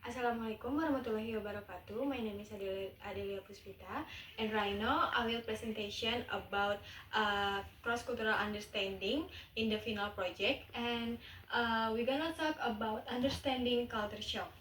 Assalamualaikum warahmatullahi wabarakatuh. My name is Adelia Puspita, and right now I will presentation about cross-cultural understanding in the final project, and we're gonna talk about understanding culture shock.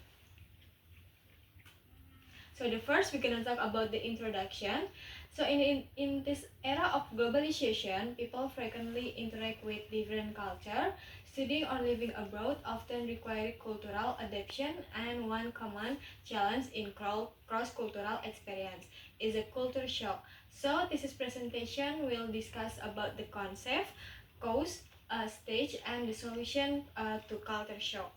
So the first we're gonna talk about the introduction. So in this era of globalization, people frequently interact with different culture. Studying or living abroad often require cultural adaptation, and one common challenge in cross-cultural experience is a culture shock. So this is presentation will discuss about the concept, cause, stage, and the solution to culture shock.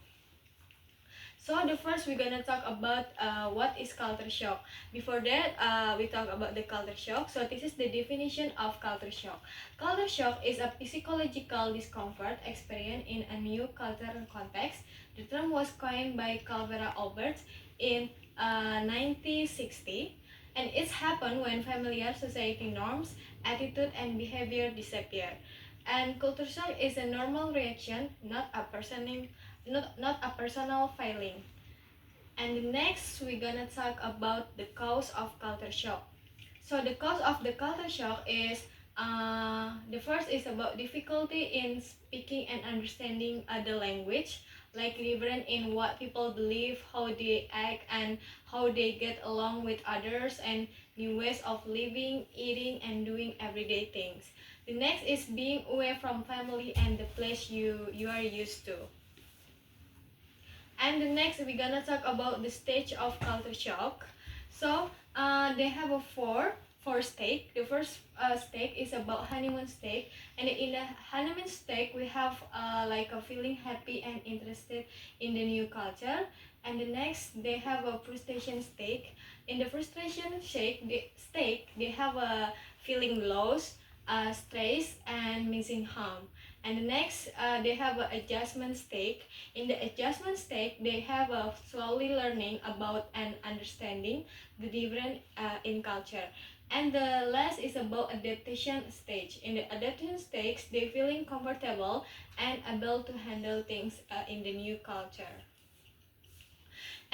So the first we're gonna talk about what is culture shock. Before that, we talk about the culture shock. So this is the definition of culture shock. Culture shock is a psychological discomfort experienced in a new cultural context. The term was coined by Calvera Alberts in 1960, and it's happened when familiar society norms, attitude, and behavior disappear. And culture shock is a normal reaction, not a personal feeling. And next we're gonna talk about the cause of culture shock. So the cause of the culture shock is the first is about difficulty in speaking and understanding the language, like different in what people believe, how they act, and how they get along with others, and new ways of living, eating, and doing everyday things. The next is being away from family and the place you are used to. And the next we're gonna talk about the stage of culture shock. So they have a four stage. The first stage is about honeymoon stage, and in the honeymoon stage we have like a feeling happy and interested in the new culture. And the next they have a frustration stage. In the frustration stage they have a feeling lost, stress, and missing home. And the next they have an adjustment stage. In the adjustment stage they have a slowly learning about and understanding the different in culture. And the last is about adaptation stage. In the adaptation stage they feeling comfortable and able to handle things in the new culture.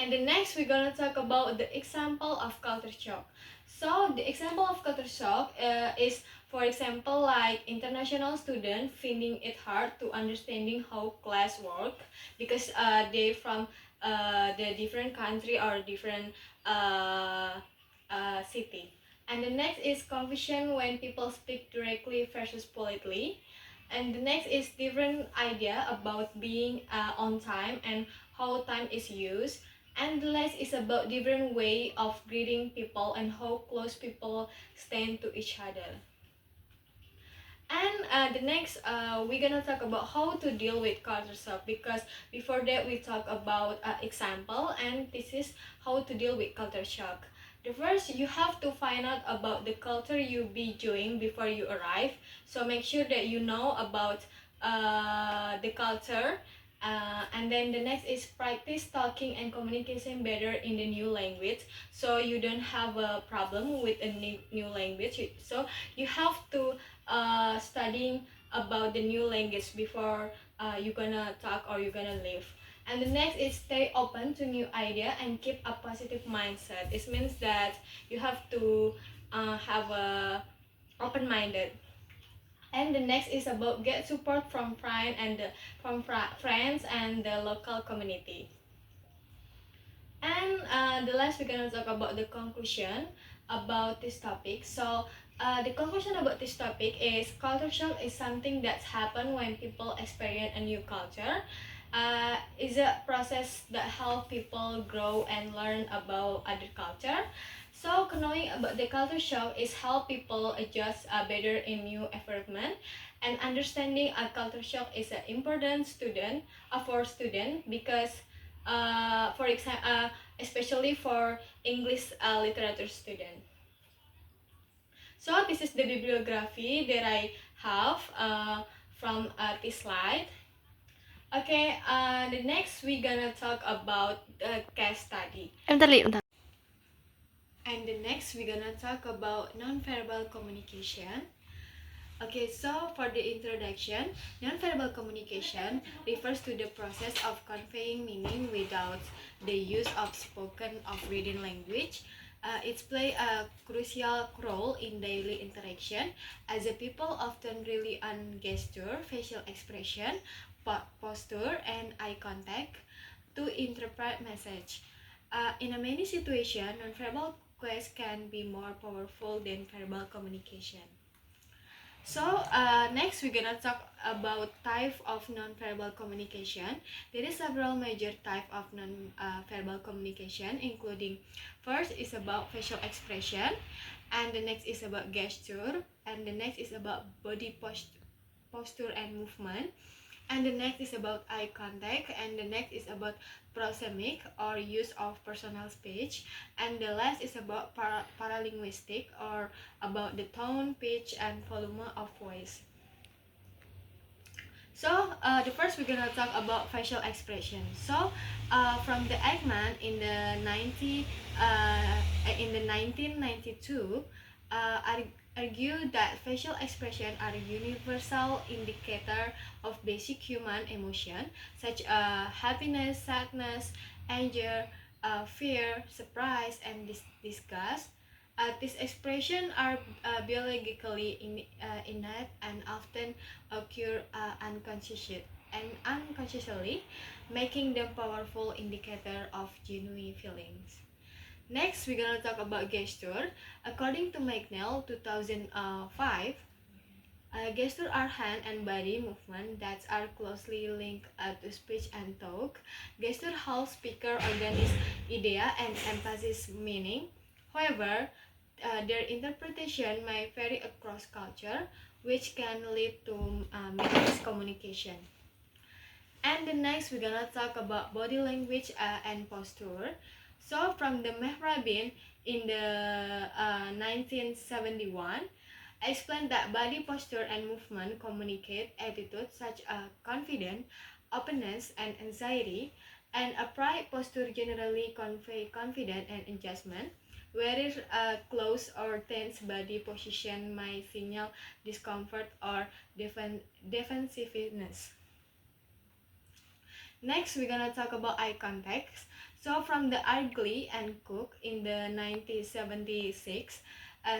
And the next we're gonna talk about the example of culture shock. So the example of culture shock is, for example, like international student finding it hard to understanding how class work because they from the different country or different city. And the next is confusion when people speak directly versus politely. And the next is different idea about being on time and how time is used. And the last is about different way of greeting people and how close people stand to each other. And the next we're gonna talk about how to deal with culture shock, because before that we talk about example, and this is how to deal with culture shock. The first, you have to find out about the culture you be doing before you arrive. So make sure that you know about the culture. And then the next is practice talking and communication better in the new language, so you don't have a problem with a new language. So you have to studying about the new language before you're gonna talk or you're gonna live. And the next is stay open to new idea and keep a positive mindset. It means that you have to have a open-minded. And the next is about get support from friends and the local community. And the last we're gonna talk about the conclusion about this topic. So the conclusion about this topic is culture shock is something that's happened when people experience a new culture. Is a process that help people grow and learn about other culture. So knowing about the culture shock is help people adjust better in new environment, and understanding a culture shock is an important student for student, because for example, especially for English literature student. So this is the bibliography that I have from this slide. Okay, the next we're gonna talk about the case study. Bentar. And the next we're gonna talk about nonverbal communication. Okay, so for the introduction, nonverbal communication refers to the process of conveying meaning without the use of spoken or written language. It plays a crucial role in daily interaction, as a people often rely on gesture, facial expression, posture, and eye contact to interpret message. In a many situations, nonverbal cues can be more powerful than verbal communication. So next we're gonna talk about type of non-verbal communication. There is several major type of non-verbal communication, including first is about facial expression, and the next is about gesture, and the next is about body posture and movement, and the next is about eye contact, and the next is about proxemic or use of personal speech, and the last is about paralinguistic or about the tone, pitch, and volume of voice. So the first we're gonna talk about facial expression. So from the Eggman in the 1992, argued that facial expression are a universal indicator of basic human emotion, such as happiness, sadness, anger, fear, surprise, and disgust. These expressions are biologically innate and often occur unconsciously, making them powerful indicator of genuine feelings. Next, we're gonna talk about gesture. According to McNeil, 2005, gesture are hand and body movement that are closely linked to speech and talk. Gesture helps speaker organize idea and emphasize meaning. However, their interpretation may vary across culture, which can lead to miscommunication. And the next, we're gonna talk about body language and posture. So, from the Mehrabin in the 1971, explained that body posture and movement communicate attitudes such as confidence, openness, and anxiety, and upright posture generally convey confidence and adjustment, whereas a closed or tense body position might signal discomfort or defensiveness. Next, we're gonna talk about eye contact. So, from the Argley and Cook in the 1976,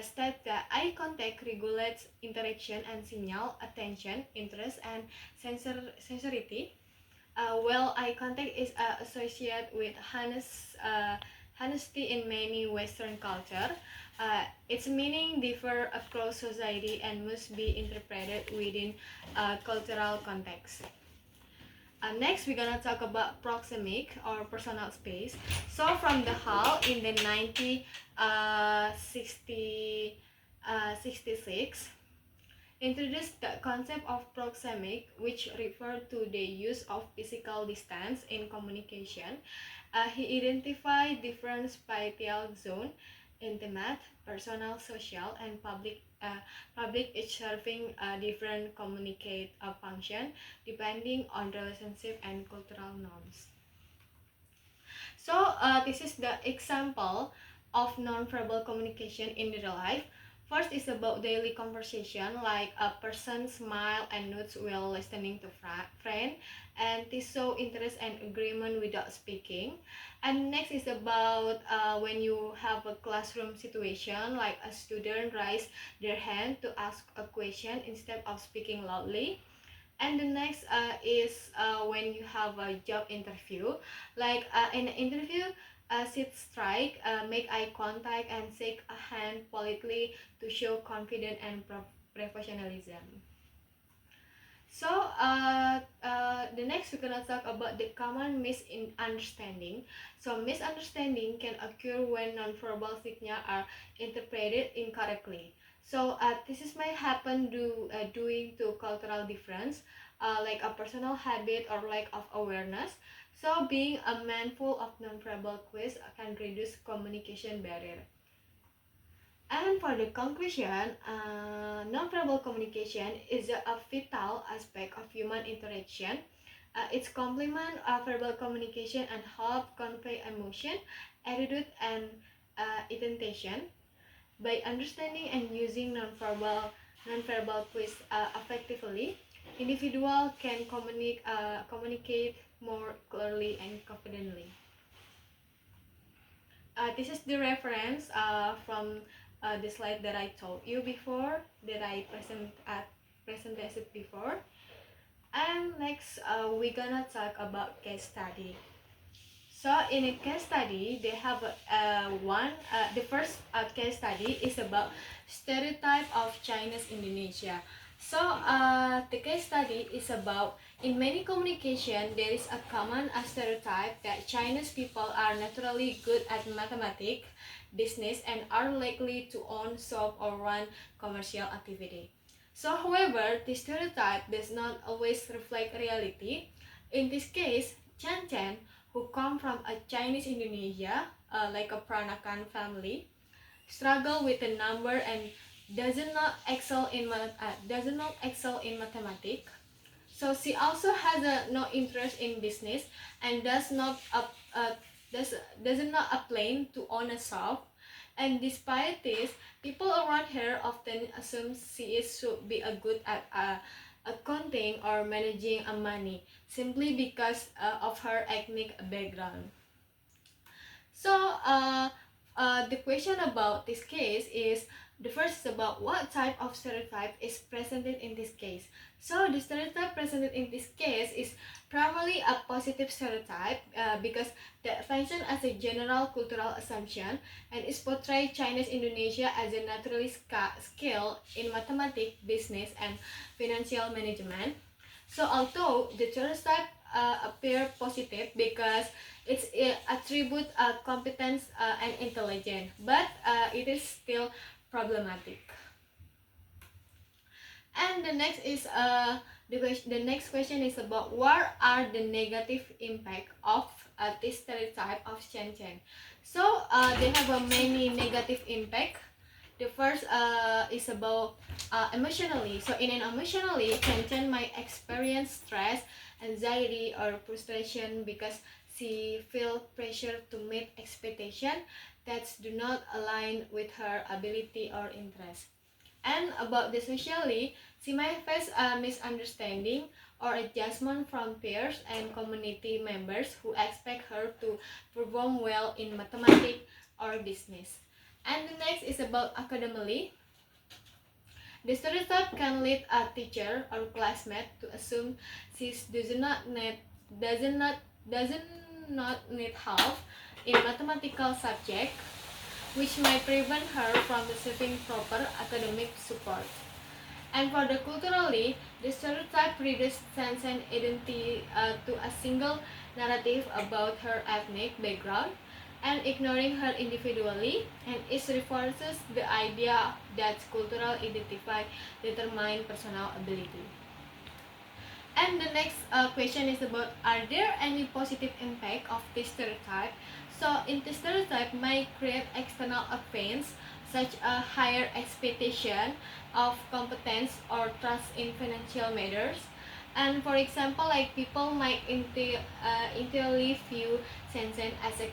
state that eye contact regulates interaction and signal attention, interest, and sensority. While eye contact is associated with honesty in many Western culture, its meaning differ across society and must be interpreted within cultural context. Next, we're gonna talk about proxemic or personal space. So, from the Hall in the 1966, introduced the concept of proxemic, which referred to the use of physical distance in communication. He identified different spatial zones: intimate, personal, social, and public, each serving different communicate function depending on relationship and cultural norms. So this is the example of non-verbal communication in real life. First is about daily conversation, like a person smile and nods while listening to friend, and this show interest and agreement without speaking. And next is about when you have a classroom situation, like a student raise their hand to ask a question instead of speaking loudly. And the next is when you have a job interview, like in an interview, sit strike, make eye contact, and shake a hand politely to show confidence and professionalism. So the next we're gonna talk about the common misunderstanding. So misunderstanding can occur when nonverbal signals are interpreted incorrectly. So this is may happen due to cultural difference, like a personal habit or lack of awareness. So being a mindful of nonverbal cues can reduce communication barrier. And for the conclusion, nonverbal communication is a vital aspect of human interaction. It's complement verbal communication and help convey emotion, attitude, and intention. By understanding and using nonverbal nonverbal cues effectively, individual can communicate more clearly and confidently. This is the reference from the slide that I told you before, that I presented before. And next, we're gonna talk about case study. So in a case study, they have the first case study is about stereotype of Chinese Indonesia. So the case study is about, in many communication there is a common stereotype that Chinese people are naturally good at mathematics, business, and are likely to own, shop, or run commercial activity. So however, this stereotype does not always reflect reality. In this case, Chen Chen, who come from a Chinese Indonesia, like a Peranakan family, struggle with the number and does not excel in mathematics. So she also has no interest in business and does not apply to own a shop. And despite this, people around her often assume should be a good at accounting or managing money simply because of her ethnic background. So the question about this case is, the first is about what type of stereotype is presented in this case. So the stereotype presented in this case is primarily a positive stereotype because that functions as a general cultural assumption and is portrayed Chinese Indonesia as a naturally skilled in mathematics, business, and financial management. So although the stereotype appear positive because it's attribute competence and intelligence, but it is still problematic. And the next question is about what are the negative impact of this stereotype of Chen Chen. So they have a many negative impact. The first is about emotionally. So in an emotionally, Chen Chen might experience stress, anxiety, or frustration because she feel pressure to meet expectation that do not align with her ability or interest. And about the socially, she might face a misunderstanding or adjustment from peers and community members who expect her to perform well in mathematics or business. And the next is about academically. The stereotype can lead a teacher or classmate to assume she does not need help in mathematical subject, which might prevent her from receiving proper academic support. And for the culturally, the stereotype reduces sense and identity to a single narrative about her ethnic background and ignoring her individually, and it reinforces the idea that cultural identity determine personal ability. And the next question is about, are there any positive impact of this stereotype? So in the stereotype might create external events such a higher expectation of competence or trust in financial matters. And for example, like people might entirely view Shenzhen as a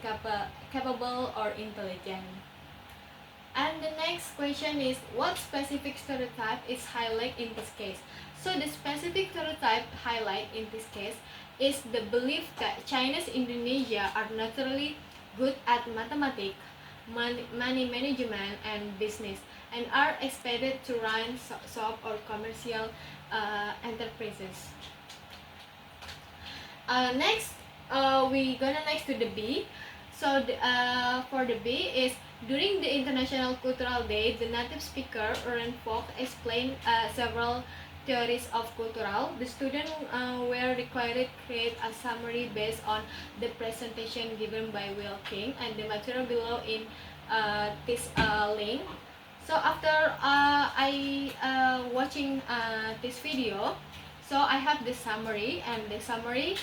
capable or intelligent. And the next question is, what specific stereotype is highlighted in this case? So the specific stereotype highlight in this case is the belief that Chinese Indonesia are naturally good at mathematics, money management, and business, and are expected to run shop or commercial enterprises. Next, we gonna next to the B. So for the B is, during the International Cultural Day, the native speaker Ren Fok explained several theories of cultural. The students were required to create a summary based on the presentation given by Will King, and the material below in this link. So after I watching this video, so I have the summary, and the summary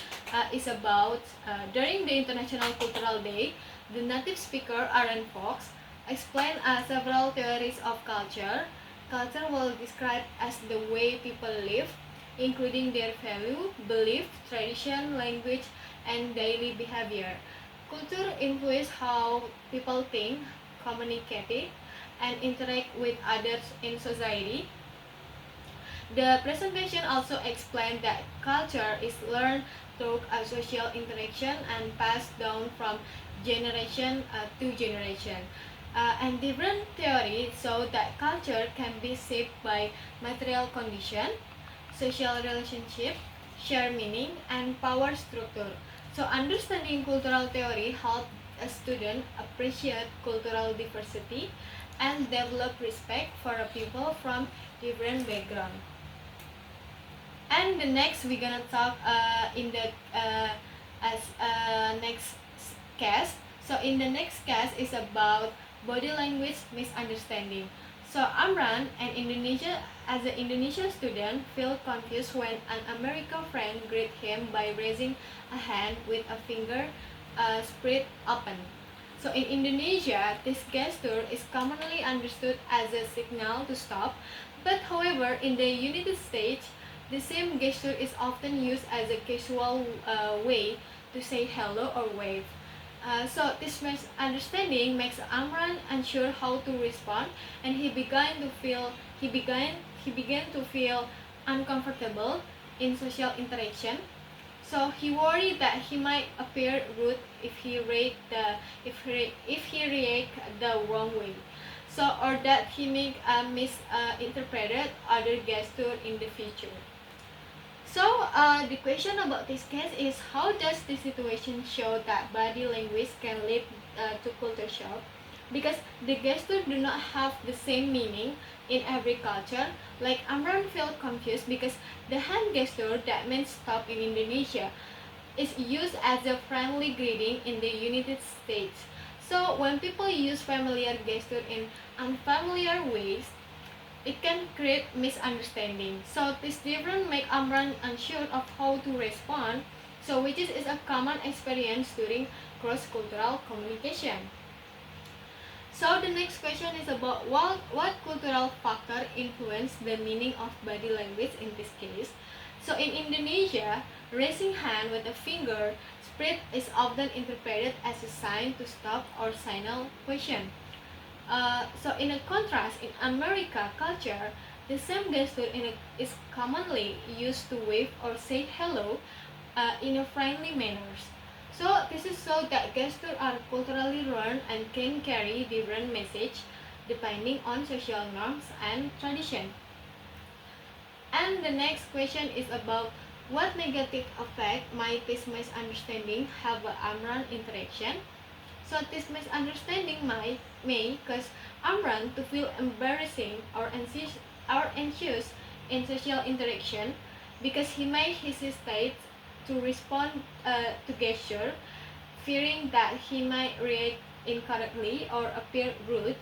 is about during the International Cultural Day, the native speaker Aaron Fox explained several theories of culture. Culture will describe as the way people live, including their value, belief, tradition, language, and daily behavior. Culture influences how people think, communicate, and interact with others in society. The presentation also explained that culture is learned through a social interaction and passed down from generation to generation. And different theories show that culture can be shaped by material condition, social relationship, shared meaning, and power structure. So understanding cultural theory helps a student appreciate cultural diversity and develop respect for a people from different backgrounds. And the next we're gonna talk in the as next case. So in the next case is about body language misunderstanding. So Amran, an Indonesian student, feel confused when an American friend greet him by raising a hand with a finger spread open. So in Indonesia, this gesture is commonly understood as a signal to stop, but however, in the United States, the same gesture is often used as a casual way to say hello or wave. So this misunderstanding makes Amran unsure how to respond, and he began to feel uncomfortable in social interaction. So he worried that he might appear rude if he react the wrong way. So or that he may misinterpreted other gesture in the future. So the question about this case is, how does this situation show that body language can lead to culture shock? Because the gesture do not have the same meaning in every culture. Like Amran felt confused because the hand gesture that means stop in Indonesia is used as a friendly greeting in the United States. So when people use familiar gesture in unfamiliar ways, it can create misunderstanding. So this difference make Amran unsure of how to respond. So which is a common experience during cross-cultural communication. So the next question is about what cultural factor influence the meaning of body language in this case. So in Indonesia, raising hand with a finger spread is often interpreted as a sign to stop or signal question. So in a contrast, in America culture, the same gesture is commonly used to wave or say hello in a friendly manner. So this is so that gestures are culturally learned and can carry different message depending on social norms and tradition. And the next question is about what negative effect might this misunderstanding have on Amran interaction. So this misunderstanding may cause Amran to feel embarrassing or anxious in social interaction because he may hesitate to respond to gesture, fearing that he might react incorrectly or appear rude.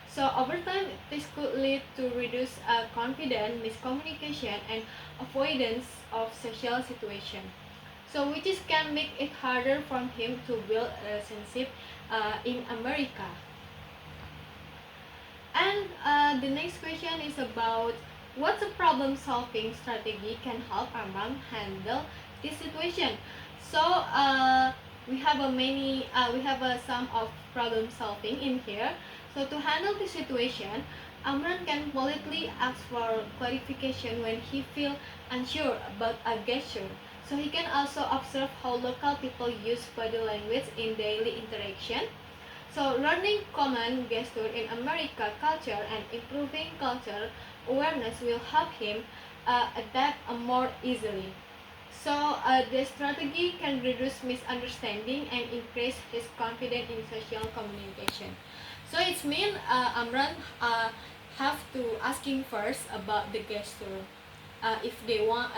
So over time, this could lead to reduced confidence, miscommunication, and avoidance of social situation. So which is can make it harder for him to build a relationship in America. And the next question is about what's a problem-solving strategy can help Arman handle this situation. So we have some of problem solving in here. So to handle this situation, Amran can politely ask for clarification when he feels unsure about a gesture. So he can also observe how local people use body language in daily interaction. So learning common gesture in America culture and improving culture awareness will help him adapt more easily. So the strategy can reduce misunderstanding and increase his confidence in social communication. So it's mean Amran have to asking first about the gesture. If they want,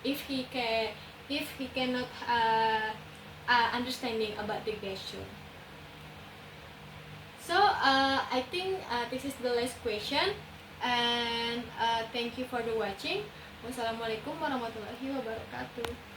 if he cannot understanding about the gesture. So I think this is the last question, and thank you for the watching. Wassalamualaikum warahmatullahi wabarakatuh.